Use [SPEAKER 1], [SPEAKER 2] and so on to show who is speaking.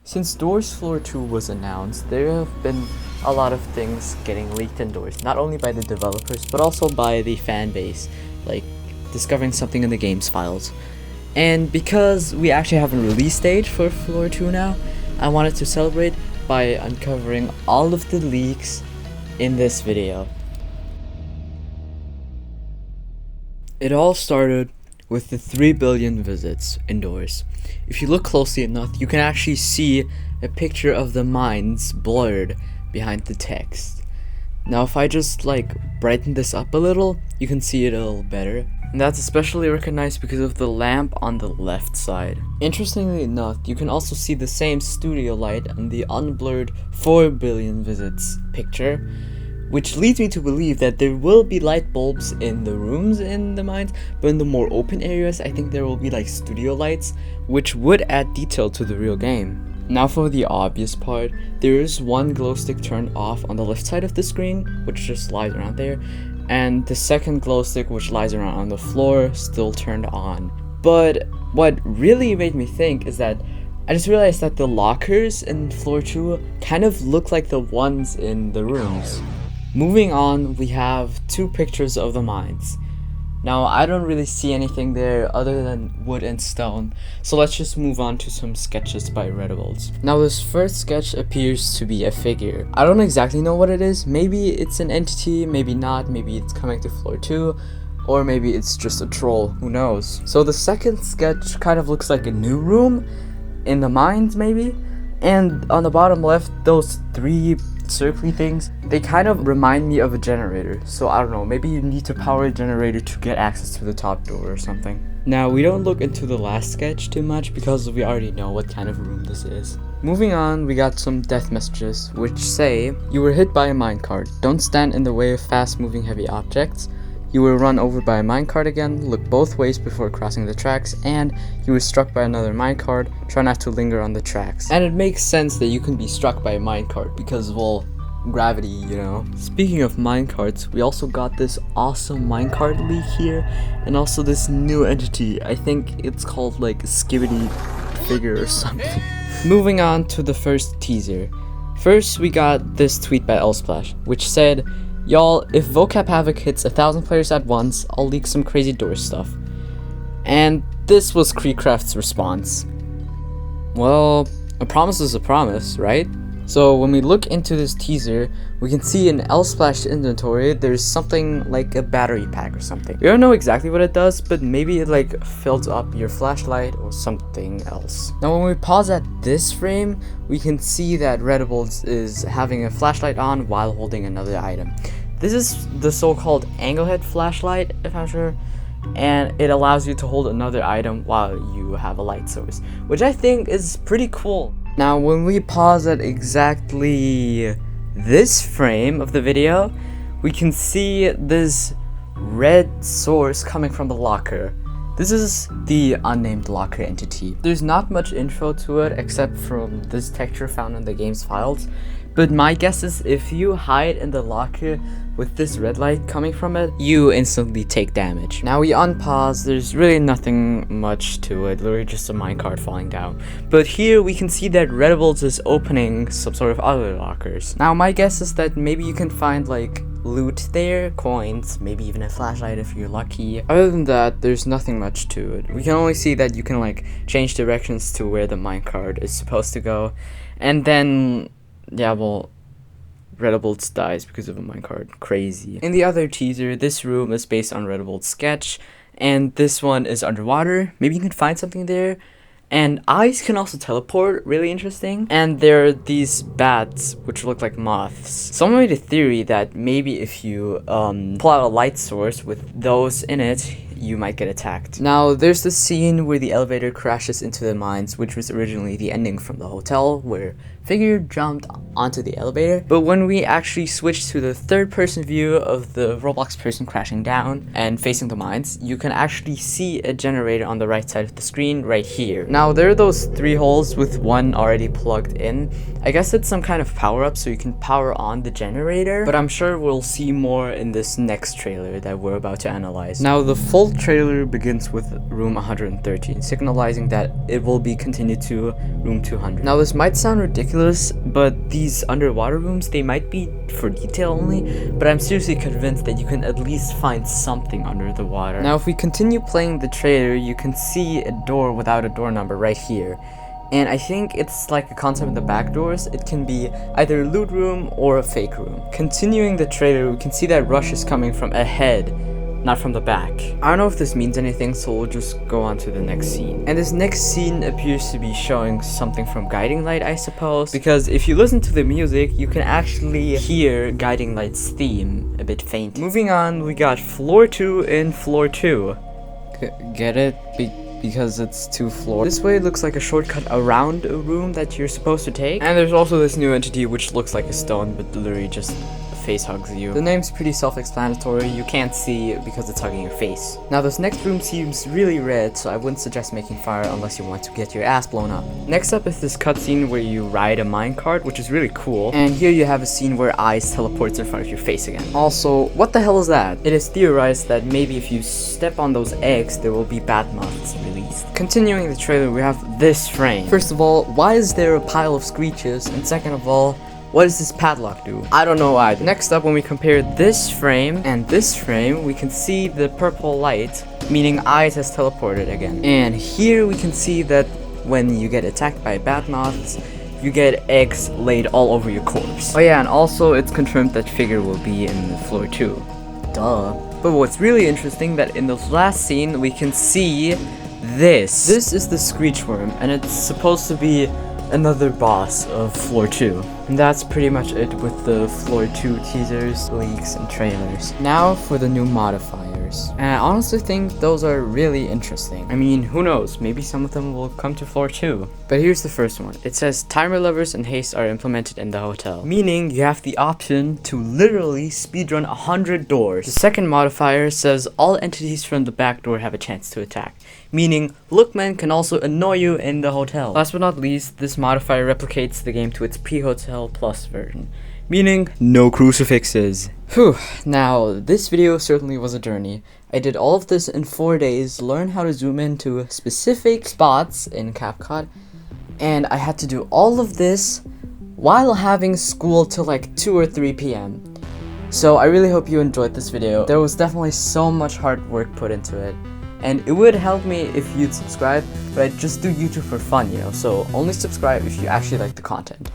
[SPEAKER 1] Since Doors Floor 2 was announced, there have been a lot of things getting leaked indoors, not only by the developers, but also by the fan base, like discovering something in the game's files. And because we actually have a release date for Floor 2 now, I wanted to celebrate by uncovering all of the leaks in this video. It all started with the 3 billion visits indoors. If you look closely enough, you can actually see a picture of the mines blurred behind the text. Now if I just brighten this up a little, you can see it a little better. And that's especially recognized because of the lamp on the left side. Interestingly enough, you can also see the same studio light on the unblurred 4 billion visits picture, which leads me to believe that there will be light bulbs in the rooms in the mines, but in the more open areas, I think there will be studio lights, which would add detail to the real game. Now for the obvious part, there is one glow stick turned off on the left side of the screen, which just lies around there, and the second glow stick, which lies around on the floor, still turned on. But what really made me think is that I just realized that the lockers in Floor 2 kind of look like the ones in the rooms. Moving on, we have two pictures of the mines. Now, I don't really see anything there other than wood and stone, so let's just move on to some sketches by Redibles. Now, this first sketch appears to be a figure. I don't exactly know what it is. Maybe it's an entity, maybe not, maybe it's coming to Floor 2, or maybe it's just a troll, who knows. So the second sketch kind of looks like a new room in the mines, maybe? And on the bottom left, those three circly things, they kind of remind me of a generator. So I don't know, maybe you need to power a generator to get access to the top door or something. Now, we don't look into the last sketch too much because we already know what kind of room this is. Moving on, we got some death messages which say, "You were hit by a minecart. Don't stand in the way of fast moving heavy objects. You were run over by a minecart again, look both ways before crossing the tracks, and you were struck by another minecart, try not to linger on the tracks." And it makes sense that you can be struck by a minecart because, well, gravity, you know. Speaking of minecarts, we also got this awesome minecart leak here, and also this new entity. I think it's called Skibidi Figure or something. Moving on to the first teaser. First, we got this tweet by LSPLASH, which said, "Y'all, if vocab havoc hits 1,000 players at once, I'll leak some crazy door stuff." And this was Creecraft's response. Well, a promise is a promise, right? So when we look into this teaser, we can see in LSPLASH inventory, there's something like a battery pack or something. We don't know exactly what it does, but maybe it fills up your flashlight or something else. Now when we pause at this frame, we can see that Redibles is having a flashlight on while holding another item. This is the so-called anglehead flashlight, if I'm sure, and it allows you to hold another item while you have a light source, which I think is pretty cool. Now when we pause at exactly this frame of the video, we can see this red source coming from the locker. This is the unnamed locker entity. There's not much info to it except from this texture found in the game's files, but my guess is if you hide in the locker with this red light coming from it, you instantly take damage. Now we unpause, there's really nothing much to it, literally just a minecart falling down. But here we can see that Redibles is opening some sort of other lockers. Now my guess is that maybe you can find loot there, coins, maybe even a flashlight if you're lucky. Other than that, there's nothing much to it. We can only see that you can change directions to where the minecart is supposed to go. And then, yeah, well, Redibles dies because of a minecart. Crazy. In the other teaser, this room is based on Redibles' sketch, and this one is underwater. Maybe you can find something there. And eyes can also teleport, really interesting. And there are these bats, which look like moths. Someone made a theory that maybe if you pull out a light source with those in it, you might get attacked. Now, there's the scene where the elevator crashes into the mines, which was originally the ending from the hotel, where Figure jumped onto the elevator. But when we actually switch to the third-person view of the Roblox person crashing down and facing the mines, you can actually see a generator on the right side of the screen right here. Now, there are those 3 holes with one already plugged in. I guess it's some kind of power-up so you can power on the generator, but I'm sure we'll see more in this next trailer that we're about to analyze. Now, the full whole trailer begins with room 113, signalizing that it will be continued to room 200. Now this might sound ridiculous, but these underwater rooms, they might be for detail only, but I'm seriously convinced that you can at least find something under the water. Now if we continue playing the trailer, you can see a door without a door number right here. And I think it's like a concept in the back doors. It can be either a loot room or a fake room. Continuing the trailer, we can see that Rush is coming from ahead, not from the back. I don't know if this means anything, so we'll just go on to the next scene. And this next scene appears to be showing something from Guiding Light, I suppose, because if you listen to the music, you can actually hear Guiding Light's theme a bit faint. Moving on, we got floor 2 and floor 2. Get it? Because it's 2 floors. This way it looks like a shortcut around a room that you're supposed to take. And there's also this new entity which looks like a stone, but literally just face hugs you. The name's pretty self-explanatory. You can't see because it's hugging your face. Now this next room seems really red, so I wouldn't suggest making fire unless you want to get your ass blown up. Next up is this cutscene where you ride a minecart, which is really cool. And here you have a scene where Ice teleports in front of your face again. Also, what the hell is that? It is theorized that maybe if you step on those eggs, there will be bat moths released. Continuing the trailer, we have this frame. First of all, why is there a pile of screeches? And second of all, what does this padlock do? I don't know either. Next up, when we compare this frame and this frame, we can see the purple light, meaning Ice has teleported again. And here we can see that when you get attacked by bat moths, you get eggs laid all over your corpse. Oh yeah, and also it's confirmed that Figure will be in floor 2. Duh. But what's really interesting that in the last scene, we can see this. This is the Screech Worm, and it's supposed to be another boss of floor 2. And that's pretty much it with the floor 2 teasers, leaks, and trailers. Now for the new modifiers. And I honestly think those are really interesting. I mean, who knows, maybe some of them will come to floor 2. But here's the first one. It says timer levers and haste are implemented in the hotel, meaning you have the option to literally speedrun 100 doors. The second modifier says all entities from the back door have a chance to attack, meaning Lookman can also annoy you in the hotel. Last but not least, this modifier replicates the game to its pre-hotel plus version, meaning no crucifixes. Whew, now this video certainly was a journey. I did all of this in 4 days, learn how to zoom into specific spots in CapCut, and I had to do all of this while having school till like 2 or 3 p.m. So I really hope you enjoyed this video. There was definitely so much hard work put into it. And it would help me if you'd subscribe, but I just do YouTube for fun, you know, so only subscribe if you actually like the content.